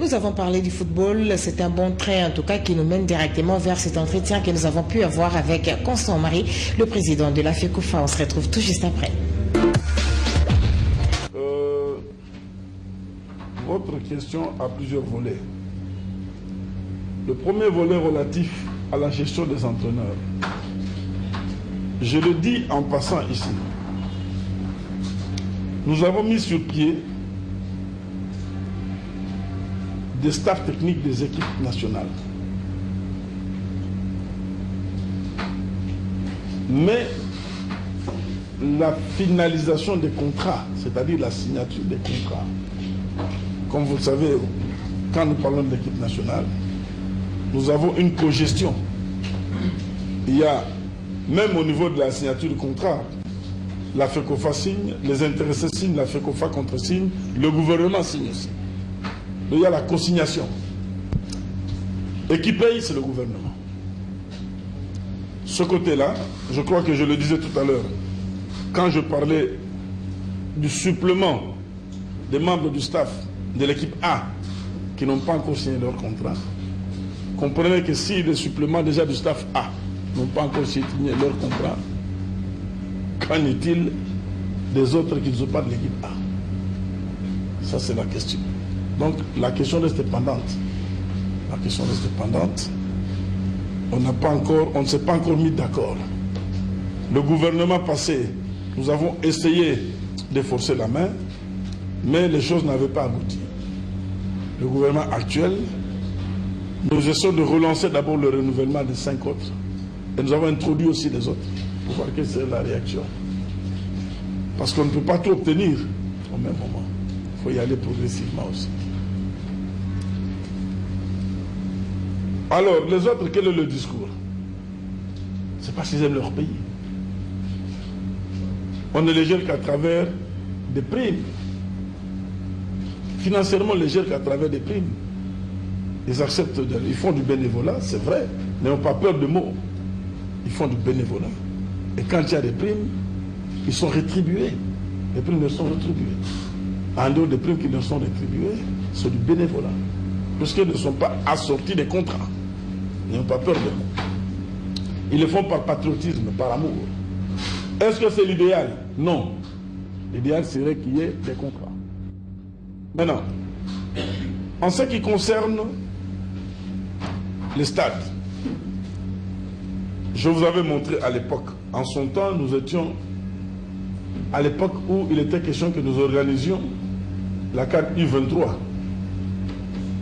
Nous avons parlé du football, c'est un bon trait en tout cas qui nous mène directement vers cet entretien que nous avons pu avoir avec Constant Marie, le président de la FECOFA. On se retrouve tout juste après. Votre question a plusieurs volets. Le premier volet relatif à la gestion des entraîneurs. Je le dis en passant ici. Nous avons mis sur pied des staffs techniques des équipes nationales. Mais la finalisation des contrats, c'est-à-dire la signature des contrats, comme vous le savez, quand nous parlons de l'équipe nationale, nous avons une cogestion. Il y a, même au niveau de la signature du contrat, la FECOFA signe, les intéressés signent, la FECOFA contresigne, le gouvernement signe aussi. Donc il y a la consignation. Et qui paye, c'est le gouvernement. Ce côté-là, je crois que je le disais tout à l'heure, quand je parlais du supplément des membres du staff de l'équipe A qui n'ont pas encore signé leur contrat, comprenez que si les suppléments déjà du staff A n'ont pas encore signé leur contrat, qu'en est-il des autres qui ne sont pas de l'équipe A? Ça, c'est la question. Donc, la question reste pendante. La question reste pendante. On ne s'est pas encore mis d'accord. Le gouvernement passé, nous avons essayé de forcer la main, mais les choses n'avaient pas abouti. Le gouvernement actuel, nous essayons de relancer d'abord le renouvellement des 5 autres. Et nous avons introduit aussi les autres, pour voir quelle serait la réaction. Parce qu'on ne peut pas tout obtenir au même moment. Il faut y aller progressivement aussi. Alors, les autres, quel est le discours? C'est parce qu'ils aiment leur pays. On ne les gère qu'à travers des primes. Financièrement, on les gère qu'à travers des primes. Ils acceptent, ils font du bénévolat, c'est vrai, n'ayons pas peur de mots. Ils font du bénévolat. Et quand il y a des primes, ils sont rétribués. Les primes ne sont rétribuées. En dehors des primes qui ne sont rétribuées, c'est du bénévolat. Puisqu'ils ne sont pas assortis des contrats. N'ayons pas peur de mots. Ils le font par patriotisme, par amour. Est-ce que c'est l'idéal? Non. L'idéal serait qu'il y ait des contrats. Maintenant, en ce qui concerne les stades, je vous avais montré à l'époque, en son temps, nous étions à l'époque où il était question que nous organisions la CAN U23,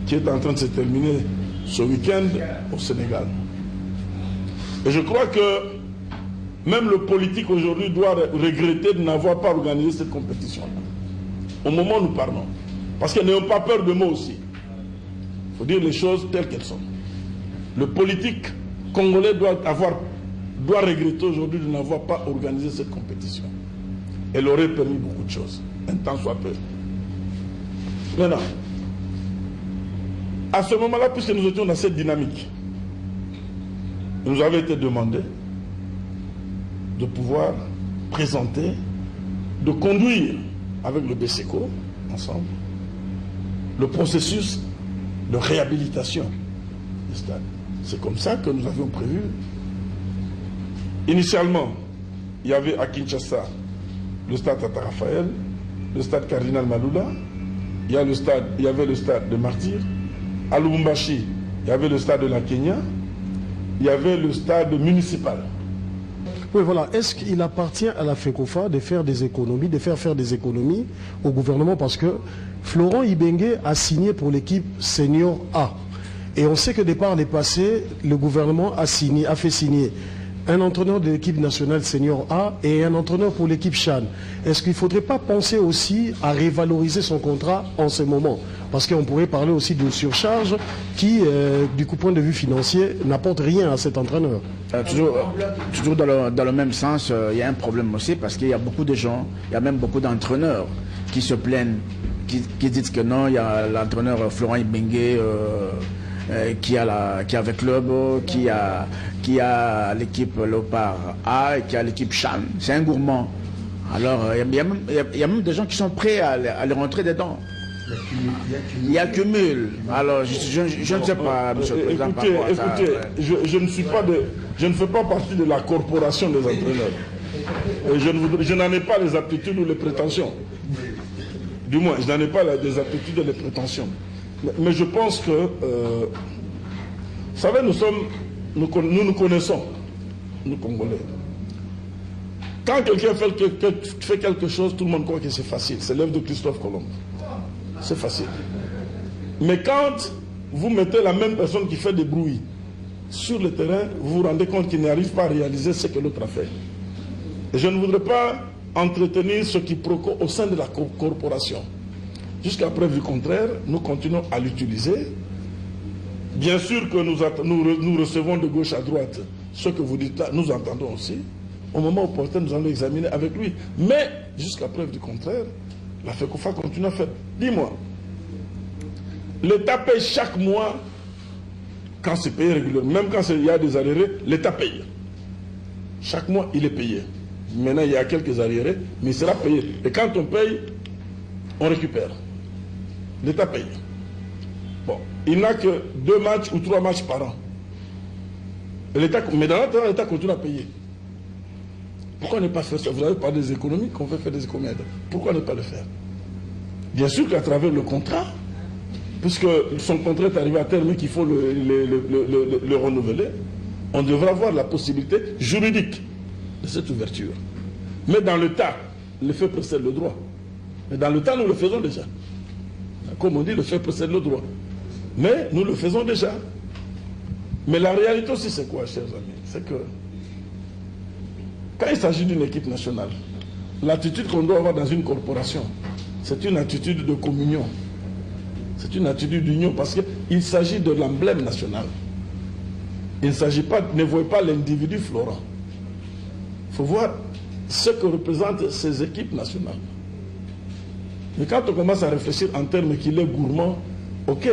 qui est en train de se terminer ce week-end au Sénégal. Et je crois que même le politique aujourd'hui doit regretter de n'avoir pas organisé cette compétition-là, au moment où nous parlons. Parce que n'ayons pas peur de mots aussi. Il faut dire les choses telles qu'elles sont. Le politique congolais doit regretter aujourd'hui de n'avoir pas organisé cette compétition. Elle aurait permis beaucoup de choses, un temps soit peu. Maintenant, à ce moment-là, puisque nous étions dans cette dynamique, il nous avait été demandé de pouvoir présenter, de conduire avec le BSECO, ensemble, le processus de réhabilitation du stade. C'est comme ça que nous avions prévu. Initialement, il y avait à Kinshasa le stade Tata Raphaël, le stade Cardinal Maloula, il y avait le stade de Martyr. À Lubumbashi, il y avait le stade de la Kenya, il y avait le stade municipal. Oui, voilà. Est-ce qu'il appartient à la FECOFA de faire des économies, de faire des économies au gouvernement? Parce que Florent Ibenge a signé pour l'équipe senior A. Et on sait que par les passés, le gouvernement a fait signer un entraîneur de l'équipe nationale senior A et un entraîneur pour l'équipe Chan. Est-ce qu'il ne faudrait pas penser aussi à revaloriser son contrat en ce moment? Parce qu'on pourrait parler aussi d'une surcharge qui, du point de vue financier, n'apporte rien à cet entraîneur. Toujours dans le même sens, il y a un problème aussi parce qu'il y a beaucoup de gens, il y a même beaucoup d'entraîneurs qui se plaignent, qui disent que non, il y a l'entraîneur Florent Ibenge qui a avec club, qui a l'équipe Léopard A et qui a l'équipe Chan. C'est un gourmand. Alors, il y a même des gens qui sont prêts à les rentrer dedans. Il y a cumul. Alors, je ne sais pas, monsieur le Président. Écoutez, je ne suis pas je ne fais pas partie de la corporation des entraîneurs. Et je n'en ai pas les aptitudes ou les prétentions. Du moins, je n'en ai pas les aptitudes et les prétentions. Mais je pense que, vous savez, nous nous connaissons, nous Congolais. Quand quelqu'un fait quelque chose, tout le monde croit que c'est facile. C'est l'œuvre de Christophe Colomb. C'est facile. Mais quand vous mettez la même personne qui fait des bruits sur le terrain, vous vous rendez compte qu'il n'arrive pas à réaliser ce que l'autre a fait. Et je ne voudrais pas entretenir ce quiproquo au sein de la corporation. Jusqu'à preuve du contraire, nous continuons à l'utiliser. Bien sûr que nous recevons de gauche à droite ce que vous dites là, nous entendons aussi. Au moment opportun, nous allons l'examiner avec lui. Mais, jusqu'à preuve du contraire, la FECOFA continue à faire. Dis-moi, l'État paye chaque mois, quand c'est payé régulièrement, même quand il y a des arriérés, l'État paye. Chaque mois, il est payé. Maintenant, il y a quelques arriérés, mais il sera payé. Et quand on paye, on récupère. L'État paye. Bon, il n'a que 2 matchs ou 3 matchs par an. Mais dans l'autre, l'État continue à payer. Pourquoi ne pas faire ça? Vous n'avez pas des économies qu'on veut faire des économies. Pourquoi ne pas le faire? Bien sûr qu'à travers le contrat, puisque son contrat est arrivé à terme et qu'il faut le renouveler, on devra avoir la possibilité juridique de cette ouverture. Mais dans le tas, le fait précède le droit. Mais dans le tas, nous le faisons déjà. Comme on dit, le fait précède le droit. Mais nous le faisons déjà. Mais la réalité aussi, c'est quoi, chers amis? C'est que quand il s'agit d'une équipe nationale, l'attitude qu'on doit avoir dans une corporation, c'est une attitude de communion. C'est une attitude d'union parce qu'il s'agit de l'emblème national. Il ne s'agit pas, ne voyez pas l'individu Florent. Il faut voir ce que représentent ces équipes nationales. Mais quand on commence à réfléchir en termes qu'il est gourmand, ok,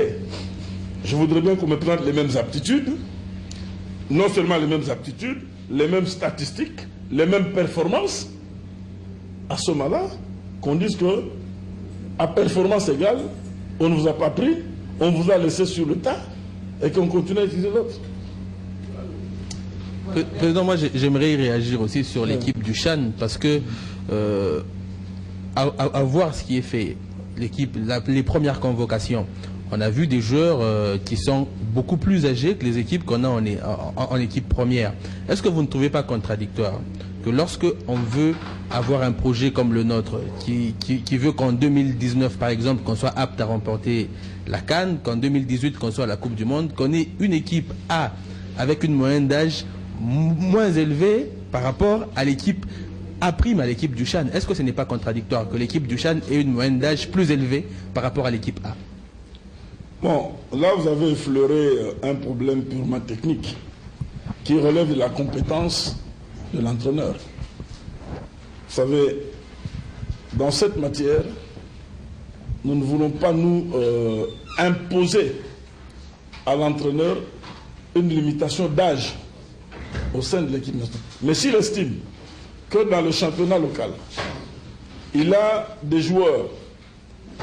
je voudrais bien qu'on me présente les mêmes aptitudes, non seulement les mêmes aptitudes, les mêmes statistiques, les mêmes performances, à ce moment-là, qu'on dise que à performance égale, on ne vous a pas pris, on vous a laissé sur le tas, et qu'on continue à utiliser l'autre. Président, moi j'aimerais réagir aussi sur l'équipe du Chan, parce que à voir ce qui est fait, l'équipe, les premières convocations, on a vu des joueurs qui sont beaucoup plus âgés que les équipes qu'on a en équipe première. Est-ce que vous ne trouvez pas contradictoire que lorsque on veut avoir un projet comme le nôtre, qui veut qu'en 2019 par exemple, qu'on soit apte à remporter la CAN, qu'en 2018 qu'on soit à la Coupe du Monde, qu'on ait une équipe A avec une moyenne d'âge moins élevée par rapport à l'équipe A', à l'équipe du Chan? Est-ce que ce n'est pas contradictoire que l'équipe du Chan ait une moyenne d'âge plus élevée par rapport à l'équipe A? Bon, là vous avez effleuré un problème purement technique qui relève de la compétence de l'entraîneur. Vous savez, dans cette matière, nous ne voulons pas nous imposer à l'entraîneur une limitation d'âge au sein de l'équipe nationale. Mais s'il estime que dans le championnat local, il a des joueurs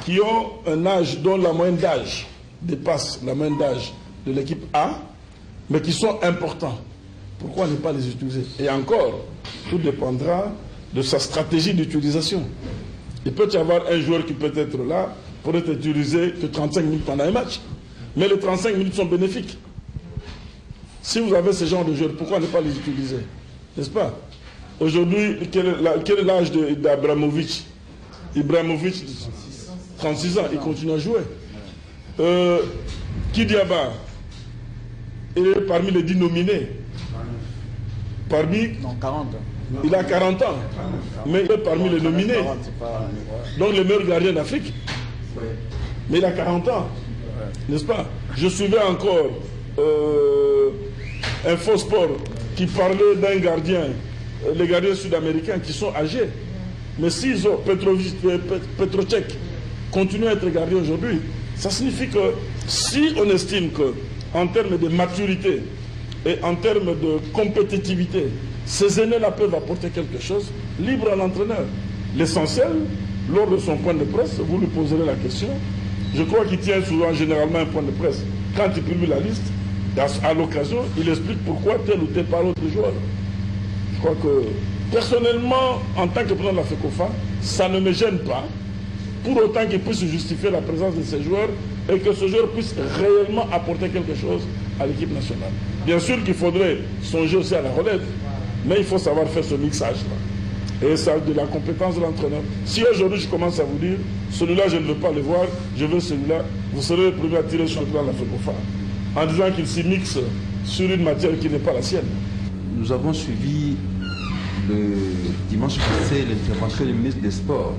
qui ont un âge dont la moyenne d'âge dépasse la moyenne d'âge de l'équipe A, mais qui sont importants, pourquoi ne pas les utiliser? Et encore, tout dépendra de sa stratégie d'utilisation. Il peut y avoir un joueur qui peut être là pour être utilisé que 35 minutes pendant un match, mais les 35 minutes sont bénéfiques. Si vous avez ce genre de joueurs, pourquoi ne pas les utiliser? N'est-ce pas? Aujourd'hui, quel est l'âge d'Abramovic? Ibrahimovic, 36 ans, il continue à jouer. Kidiaba, il est parmi les 10 nominés. Non, 40. Il a 40 ans, mais il est parmi les nominés. Donc le meilleur gardien d'Afrique. Mais il a 40 ans, n'est-ce pas? Je suivais encore un faux sport qui parlait d'un gardien, les gardiens sud-américains qui sont âgés. Mais s'ils ont Petrocek continue à être gardien aujourd'hui, ça signifie que si on estime qu'en termes de maturité et en termes de compétitivité, ces aînés-là peuvent apporter quelque chose, libre à l'entraîneur. L'essentiel, lors de son point de presse, vous lui poserez la question, Je crois qu'il tient souvent généralement un point de presse. Quand il publie la liste, à l'occasion, il explique pourquoi tel ou tel parle de joueur. Je crois que, personnellement, en tant que président de la FECOFA, ça ne me gêne pas, pour autant qu'il puisse justifier la présence de ces joueurs et que ce joueur puisse réellement apporter quelque chose à l'équipe nationale. Bien sûr qu'il faudrait songer aussi à la relève, mais il faut savoir faire ce mixage-là. Et ça de la compétence de l'entraîneur. Si aujourd'hui je commence à vous dire, celui-là je ne veux pas le voir, je veux celui-là, vous serez le premier à tirer sur le plan de la FECOFA, en disant qu'il s'y mixe sur une matière qui n'est pas la sienne. Nous avons suivi le dimanche passé l'intervention du ministre des Sports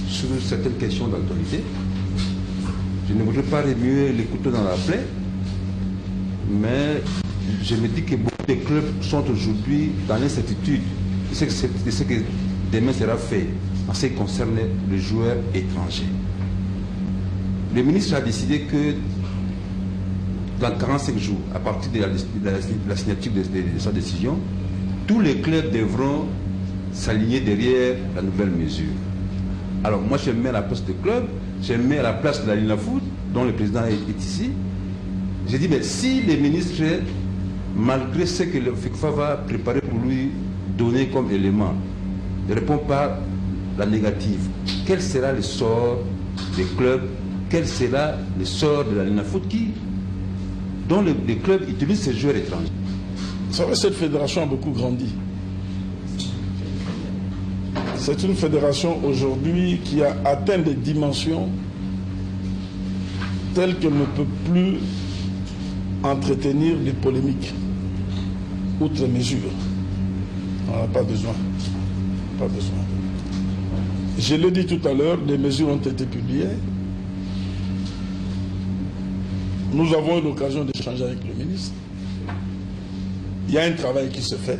sur certaines questions d'actualité. Je ne voudrais pas remuer les couteaux dans la plaie, mais je me dis que beaucoup de clubs sont aujourd'hui dans l'incertitude de ce que demain sera fait en ce qui concerne les joueurs étrangers. Le ministre a décidé que dans 45 jours, à partir de la signature de sa décision, tous les clubs devront s'aligner derrière la nouvelle mesure. Alors moi je me mets à la place du club, je me mets à la place de la Linafoot, dont le président est ici. J'ai dit, mais si les ministres, malgré ce que le FECOFA va préparer pour lui donner comme élément, ne répond pas la négative, quel sera le sort des clubs, quel sera le sort de la Linafoot dont les clubs utilisent ces joueurs étrangers? Vous savez, cette fédération a beaucoup grandi. C'est une fédération aujourd'hui qui a atteint des dimensions telles qu'elle ne peut plus entretenir des polémiques, outre mesure. On n'a pas besoin. Pas besoin. Je l'ai dit tout à l'heure, des mesures ont été publiées. Nous avons eu l'occasion d'échanger avec le ministre. Il y a un travail qui se fait.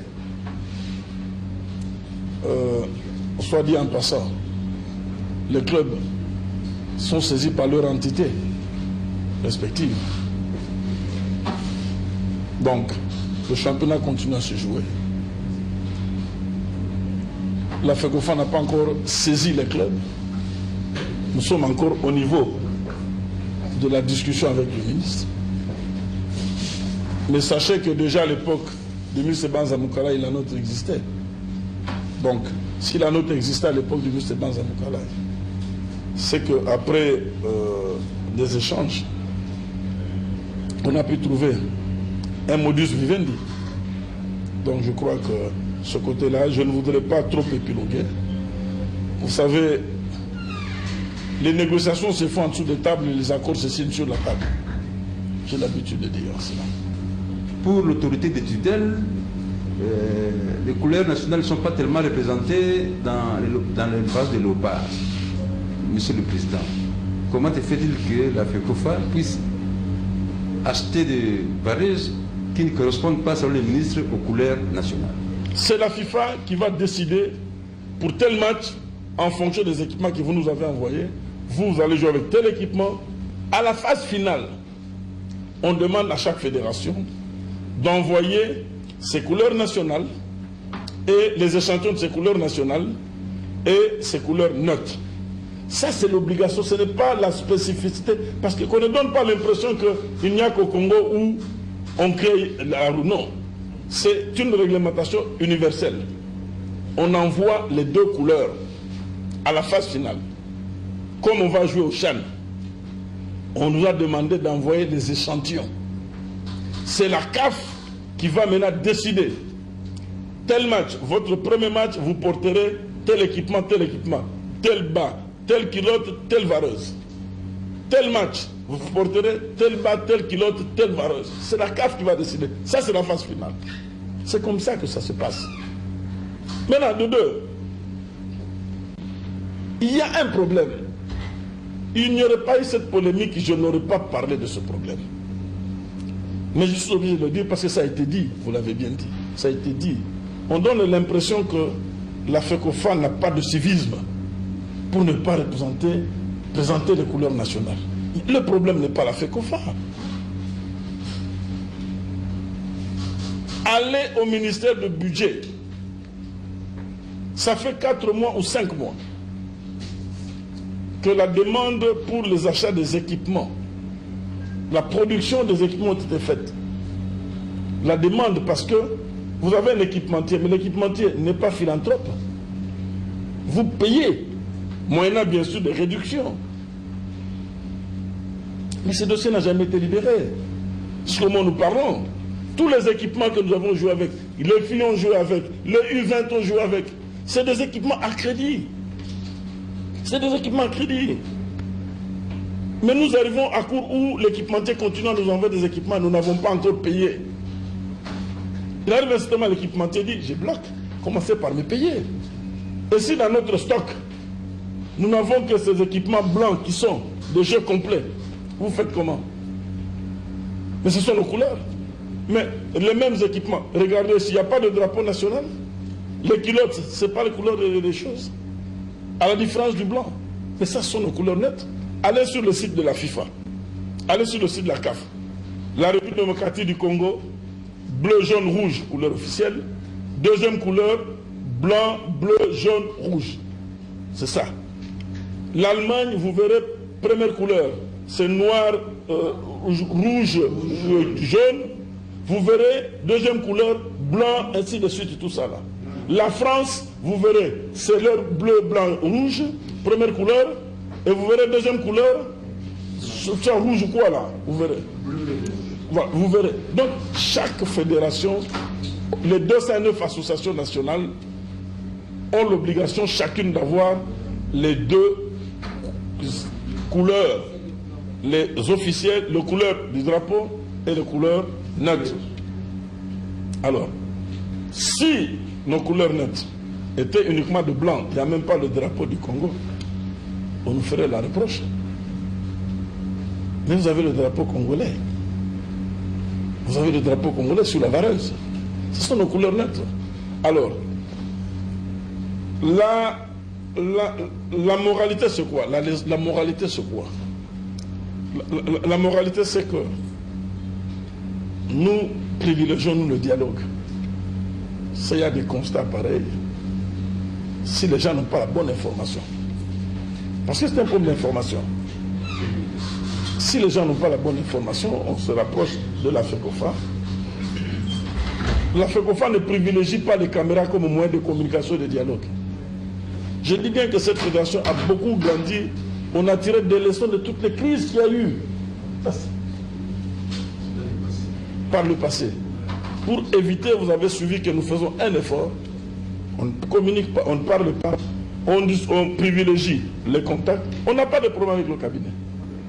Soit dit en passant, les clubs sont saisis par leur entité respective. Donc, le championnat continue à se jouer. La FECOFA n'a pas encore saisi les clubs. Nous sommes encore au niveau de la discussion avec le ministre. Mais sachez que déjà à l'époque de M. Banza Moukala, la note existait. Donc, si la note existait à l'époque de M. Banza Moukala, c'est qu'après des échanges, on a pu trouver un modus vivendi. Donc je crois que ce côté-là, je ne voudrais pas trop épiloguer. Vous savez, les négociations se font en dessous de table et les accords se signent sur la table. J'ai l'habitude de dire cela. Pour l'autorité des tutelles, les couleurs nationales ne sont pas tellement représentées dans les bases de l'OPA. Monsieur le Président, comment te fait-il que la FECOFA puisse acheter des barrages qui ne correspondent pas, selon les ministres, aux couleurs nationales? C'est la FIFA qui va décider pour tel match, en fonction des équipements que vous nous avez envoyés. Vous allez jouer avec tel équipement. À la phase finale, on demande à chaque fédération d'envoyer ses couleurs nationales et les échantillons de ses couleurs nationales et ses couleurs neutres. Ça, c'est l'obligation, ce n'est pas la spécificité, parce qu'on ne donne pas l'impression qu'il n'y a qu'au Congo où on crée la roue. Non, c'est une réglementation universelle. On envoie les deux couleurs à la phase finale. Comme on va jouer au Chan, on nous a demandé d'envoyer des échantillons. C'est la CAF qui va maintenant décider. Tel match, votre premier match, vous porterez tel équipement, tel bas, telle culotte, telle vareuse. Tel match, vous porterez tel bas, telle culotte, telle vareuse. C'est la CAF qui va décider. Ça, c'est la phase finale. C'est comme ça que ça se passe. Maintenant, de deux, il y a un problème. Il n'y aurait pas eu cette polémique, je n'aurais pas parlé de ce problème. Mais je suis obligé de le dire parce que ça a été dit, vous l'avez bien dit. Ça a été dit. On donne l'impression que la FECOFA n'a pas de civisme pour ne pas présenter les couleurs nationales. Le problème n'est pas la FECOFA. Allez au ministère du budget. Ça fait 4 mois ou 5 mois. que la demande pour les achats des équipements, la production des équipements a été faite. La demande, parce que vous avez un équipementier, mais l'équipementier n'est pas philanthrope. Vous payez, moyennant bien sûr des réductions. Mais ce dossier n'a jamais été libéré. Ce que nous parlons, tous les équipements que nous avons joué avec, les filles ont joué avec, les U20 ont joué avec, c'est des équipements à crédit. C'est des équipements à crédit. Mais nous arrivons à court où l'équipementier continue à nous envoyer des équipements, nous n'avons pas encore payé. Il arrive justement l'équipementier dit, je bloque, commencez par me payer. Et si dans notre stock, nous n'avons que ces équipements blancs qui sont des jeux complets, vous faites comment? Mais ce sont nos couleurs. Mais les mêmes équipements, regardez, s'il n'y a pas de drapeau national, les culottes, ce n'est pas les couleurs des choses. À la différence du blanc. Mais ça, ce sont nos couleurs nettes. Allez sur le site de la FIFA. Allez sur le site de la CAF. La République démocratique du Congo, bleu, jaune, rouge, couleur officielle. Deuxième couleur, blanc, bleu, jaune, rouge. C'est ça. L'Allemagne, vous verrez, première couleur, c'est noir, rouge, jaune. Vous verrez, deuxième couleur, blanc, ainsi de suite, tout ça là. La France, vous verrez, c'est leur bleu, blanc, rouge, première couleur. Et vous verrez, deuxième couleur, c'est rouge ou quoi là, vous verrez. Voilà, vous verrez. Donc, chaque fédération, les 209 associations nationales ont l'obligation chacune d'avoir les deux couleurs, les officiels, les couleurs du drapeau et les couleurs neutres. Alors, si nos couleurs neutres étaient uniquement de blanc, il n'y a même pas le drapeau du Congo, on nous ferait la reproche. Mais vous avez le drapeau congolais. Vous avez le drapeau congolais sur la vareuse. Ce sont nos couleurs neutres. Alors, la moralité c'est quoi? La moralité c'est quoi? La moralité c'est que nous privilégions le dialogue. S'il y a des constats pareils, si les gens n'ont pas la bonne information, parce que c'est un problème d'information. Si les gens n'ont pas la bonne information, on se rapproche de la FECOFA. La FECOFA ne privilégie pas les caméras comme moyen de communication et de dialogue. Je dis bien que cette fédération a beaucoup grandi. On a tiré des leçons de toutes les crises qu'il y a eu par le passé. Pour éviter, vous avez suivi que nous faisons un effort. On ne communique pas, on ne parle pas, on privilégie les contacts. On n'a pas de problème avec le cabinet.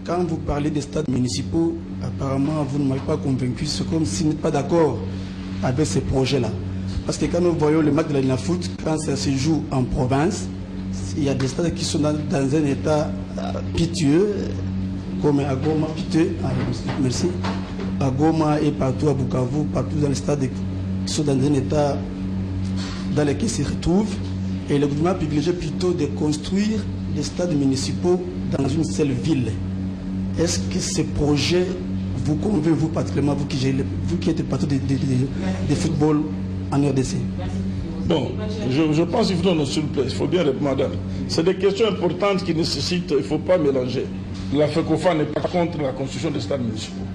Quand vous parlez des stades municipaux, apparemment vous ne m'avez pas convaincu. C'est comme si vous n'êtes pas d'accord avec ces projets-là. Parce que quand nous voyons le match de la Linafoot, quand ça se joue en province, il y a des stades qui sont dans un état pitueux, comme à Goma, piteux, merci, à Goma et partout à Bukavu, partout dans les stades qui sont dans un état dans lequel ils se retrouvent. Et le gouvernement privilégie plutôt de construire des stades municipaux dans une seule ville. Est-ce que ces projets vous convainc, vous particulièrement, vous qui êtes partout de football en RDC? Bon, je pense qu'il faut nous s'il vous plaît, il faut bien répondre, madame. C'est des questions importantes qui nécessitent, il ne faut pas mélanger. La FECOFA n'est pas contre la construction des stades municipaux.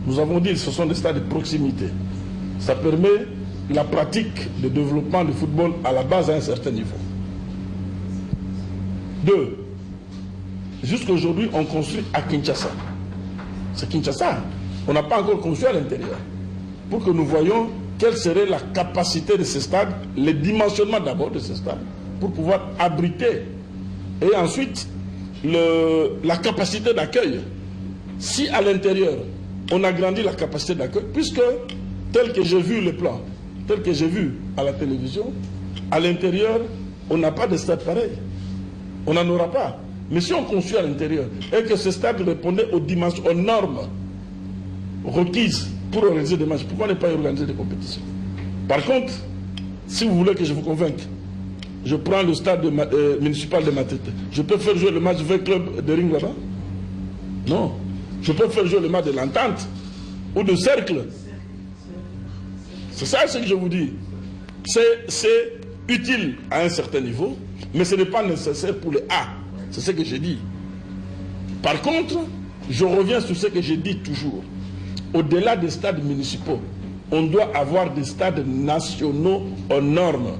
Nous avons dit que ce sont des stades de proximité. Ça permet la pratique de développement du football à la base à un certain niveau. 2. Jusqu'à aujourd'hui, on construit à Kinshasa. C'est Kinshasa. On n'a pas encore construit à l'intérieur. Pour que nous voyions quelle serait la capacité de ces stades, le dimensionnement d'abord de ces stades, pour pouvoir abriter. Et ensuite, la capacité d'accueil. Si à l'intérieur, on agrandit la capacité d'accueil, puisque tel que j'ai vu le plan, tel que j'ai vu à la télévision, à l'intérieur, on n'a pas de stade pareil. On n'en aura pas. Mais si on construit à l'intérieur et que ce stade répondait aux dimensions, aux normes requises pour organiser des matchs, pourquoi ne pas organiser des compétitions? Par contre, si vous voulez que je vous convainque, je prends le stade municipal de Matete. Je peux faire jouer le match avec le club de ring là-bas? Non. Je peux faire jouer le match de l'entente ou de cercle. C'est ça ce que je vous dis. C'est utile à un certain niveau, mais ce n'est pas nécessaire pour les A. C'est ce que j'ai dit. Par contre, je reviens sur ce que j'ai dit toujours. Au-delà des stades municipaux, on doit avoir des stades nationaux aux normes.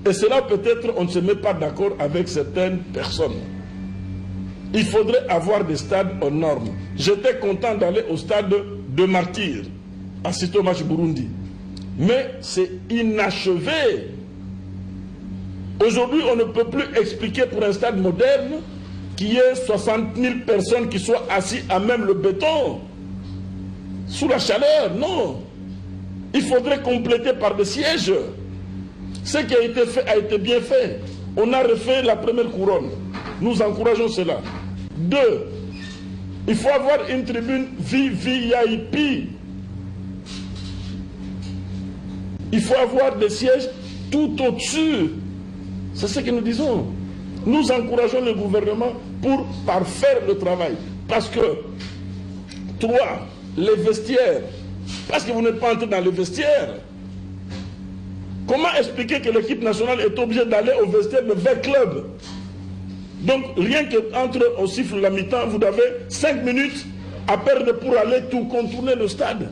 Et cela peut-être, on ne se met pas d'accord avec certaines personnes. Il faudrait avoir des stades aux normes. J'étais content d'aller au stade de Martyr, assister au match Burundi. Mais c'est inachevé. Aujourd'hui, on ne peut plus expliquer pour un stade moderne qu'il y ait 60 000 personnes qui soient assises à même le béton, sous la chaleur. Non. Il faudrait compléter par des sièges. Ce qui a été fait a été bien fait. On a refait la première couronne. Nous encourageons cela. 2. Il faut avoir une tribune VIP. Il faut avoir des sièges tout au-dessus. C'est ce que nous disons. Nous encourageons le gouvernement pour parfaire le travail. Parce que, 3, les vestiaires. Parce que vous n'êtes pas entré dans les vestiaires. Comment expliquer que l'équipe nationale est obligée d'aller au vestiaire de 20 clubs? Donc, rien qu'entre au siffle la mi-temps, vous avez 5 minutes à perdre pour aller tout contourner le stade.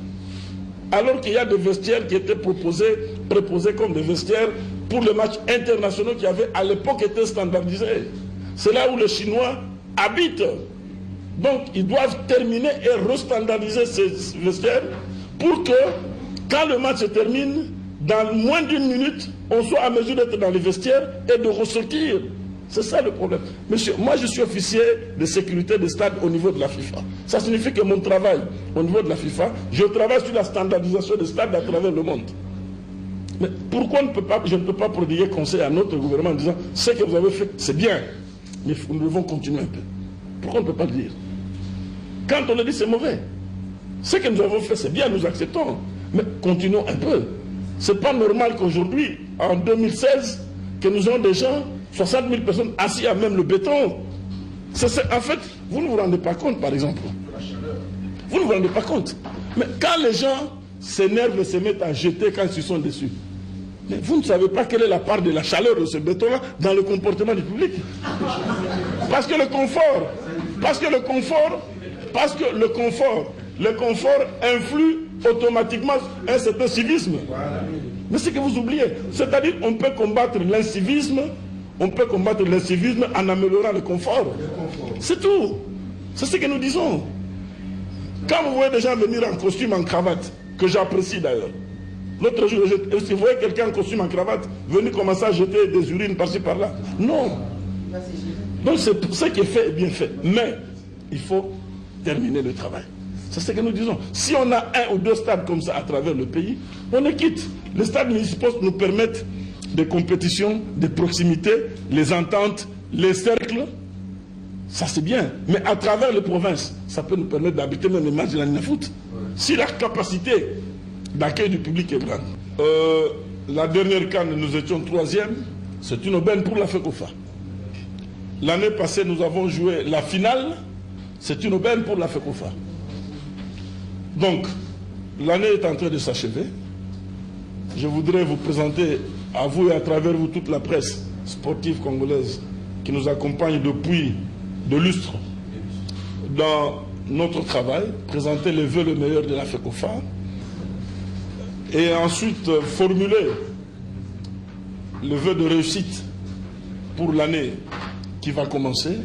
Alors qu'il y a des vestiaires qui étaient préposés comme des vestiaires pour les matchs internationaux qui avaient à l'époque été standardisés. C'est là où les Chinois habitent. Donc, ils doivent terminer et restandardiser ces vestiaires pour que, quand le match se termine, dans moins d'une minute, on soit à mesure d'être dans les vestiaires et de ressortir. C'est ça le problème. Monsieur, moi je suis officier de sécurité des stades au niveau de la FIFA. Ça signifie que mon travail au niveau de la FIFA, je travaille sur la standardisation des stades à travers le monde. Mais pourquoi je ne peux pas prodiguer conseil à notre gouvernement en disant ce que vous avez fait, c'est bien, mais nous devons continuer un peu. Pourquoi on ne peut pas le dire? Quand on le dit, c'est mauvais. Ce que nous avons fait, c'est bien, nous acceptons. Mais continuons un peu. Ce n'est pas normal qu'aujourd'hui, en 2016, que nous ayons des gens, 60 000 personnes assises à même le béton. En fait, vous ne vous rendez pas compte, par exemple. Vous ne vous rendez pas compte. Mais quand les gens s'énervent et se mettent à jeter quand ils sont dessus, mais vous ne savez pas quelle est la part de la chaleur de ce béton-là dans le comportement du public. Parce que le confort influe automatiquement un certain civisme. Mais c'est que vous oubliez. C'est-à-dire qu'on peut combattre l'incivisme, en améliorant le confort. C'est tout. C'est ce que nous disons. Quand vous voyez des gens venir en costume, en cravate, que j'apprécie d'ailleurs. L'autre jour, si vous voyez quelqu'un en costume, en cravate, venir commencer à jeter des urines par-ci, par-là. Non. Donc ce qui est fait est bien fait. Mais il faut terminer le travail. C'est ce que nous disons. Si on a 1 ou 2 stades comme ça à travers le pays, on les quitte. Les stades municipaux nous permettent des compétitions, des proximités, les ententes, les cercles. Ça c'est bien. Mais à travers les provinces, ça peut nous permettre d'habiter même les matchs de la foot. Si la capacité d'accueil du public est grande. La dernière CAN, nous étions 3e. C'est une aubaine pour la FECOFA. L'année passée, nous avons joué la finale. C'est une aubaine pour la FECOFA. Donc, l'année est en train de s'achever. Je voudrais vous présenter à vous et à travers vous toute la presse sportive congolaise qui nous accompagne depuis de lustres dans notre travail, présenter les vœux le meilleur de la FECOFA et ensuite formuler le vœu de réussite pour l'année qui va commencer,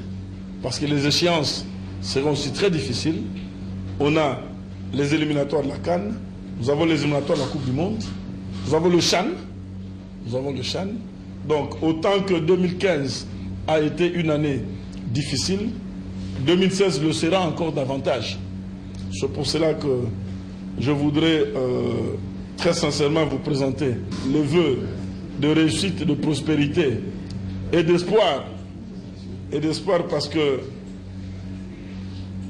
parce que les échéances seront aussi très difficiles. On a les éliminatoires de la CAN, nous avons les éliminatoires de la Coupe du Monde, nous avons le CHAN. Donc, autant que 2015 a été une année difficile, 2016 le sera encore davantage. C'est pour cela que je voudrais très sincèrement vous présenter les vœux de réussite, de prospérité et d'espoir. Et d'espoir parce que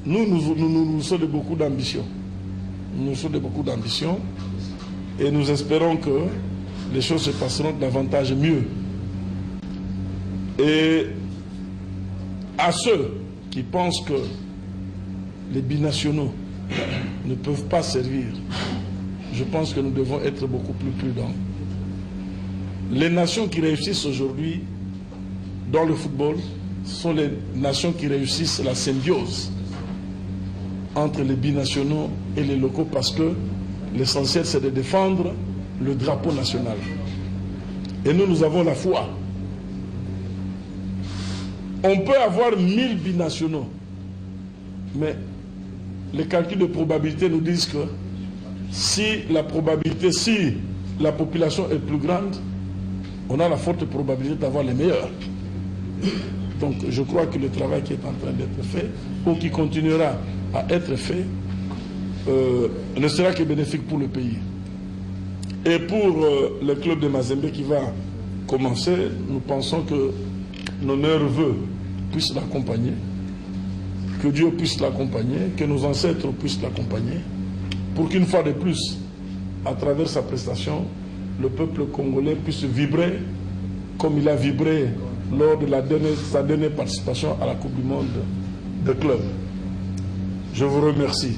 nous sommes de beaucoup d'ambition. Nous sommes de beaucoup d'ambition et nous espérons que les choses se passeront davantage mieux. Et à ceux qui pensent que les binationaux ne peuvent pas servir, je pense que nous devons être beaucoup plus prudents. Les nations qui réussissent aujourd'hui dans le football ce sont les nations qui réussissent la symbiose entre les binationaux et les locaux, parce que l'essentiel c'est de défendre le drapeau national. Et nous avons la foi. On peut avoir 1000 binationaux, mais les calculs de probabilité nous disent que si la population est plus grande, on a la forte probabilité d'avoir les meilleurs. Donc je crois que le travail qui est en train d'être fait, ou qui continuera à être fait, ne sera que bénéfique pour le pays. Et pour le club de Mazembe qui va commencer, nous pensons que nos meilleurs voeux puissent l'accompagner, que Dieu puisse l'accompagner, que nos ancêtres puissent l'accompagner, pour qu'une fois de plus, à travers sa prestation, le peuple congolais puisse vibrer comme il a vibré lors de sa dernière participation à la Coupe du Monde de club. Je vous remercie.